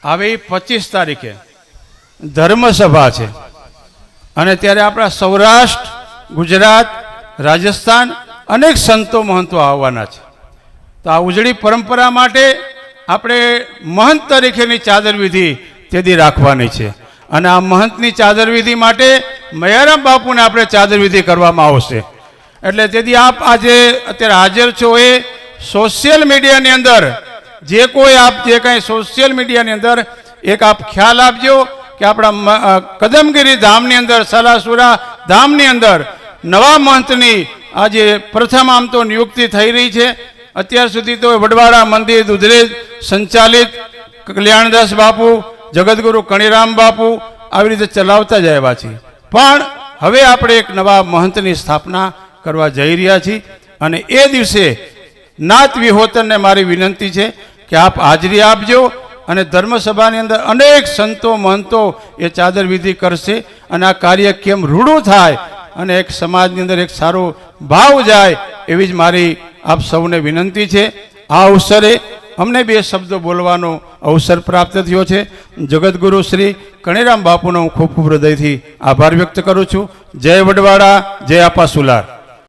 આવી 25 તારીખે ધર્મસભા છે અને ત્યારે આપણા સૌરાષ્ટ્ર, ગુજરાત, રાજસ્થાન અનેક સંતો મહંતો આવવાના છે. તો આ ઉજળી પરંપરા માટે આપણે મહંત તરીકેની ચાદર વિધિ તેથી રાખવાની છે અને આ મહંતની ચાદર વિધિ માટે મયારામ બાપુને આપણે ચાદર વિધિ કરવામાં આવશે. એટલે તેથી આપ આજે અત્યારે હાજર છો એ સોશિયલ મીડિયાની અંદર જે કોઈ આપ જે કાંઈ સોશિયલ મીડિયાની અંદર એક આપ ખ્યાલ આપજો કે આપણા કદમગીરી ધામની અંદર, સલાસુરા ધામની અંદર નવા મહંતની આજે પ્રથમ આમ તો નિયુક્તિ થઈ રહી છે. અત્યાર સુધી તો વડવાડા મંદિર દુધરેજ સંચાલિત કલ્યાણદાસ બાપુ, જગતગુરુ કણીરામ બાપુ આવી રીતે ચલાવતા જ આવ્યા છીએ, પણ હવે આપણે એક નવા મહંતની સ્થાપના કરવા જઈ રહ્યા છીએ અને એ દિવસે નાત વિહોતરને મારી વિનંતી છે કે આપ હાજરી આપજો અને ધર્મસભાની અંદર અનેક સંતો મહંતો એ ચાદર વિધિ કરશે અને આ કાર્ય કેમ રૂડું થાય અને એક સમાજની અંદર એક સારો ભાવ જાય એવી જ મારી આપ સૌને વિનંતી છે. આ અવસરે અમને બે શબ્દો બોલવાનો અવસર પ્રાપ્ત થયો છે. જગતગુરુ શ્રી કણીરામ બાપુનો હું ખૂબ ખૂબ હૃદયથી આભાર વ્યક્ત કરું છું. જય વડવાડા, જય આપાસુલાર.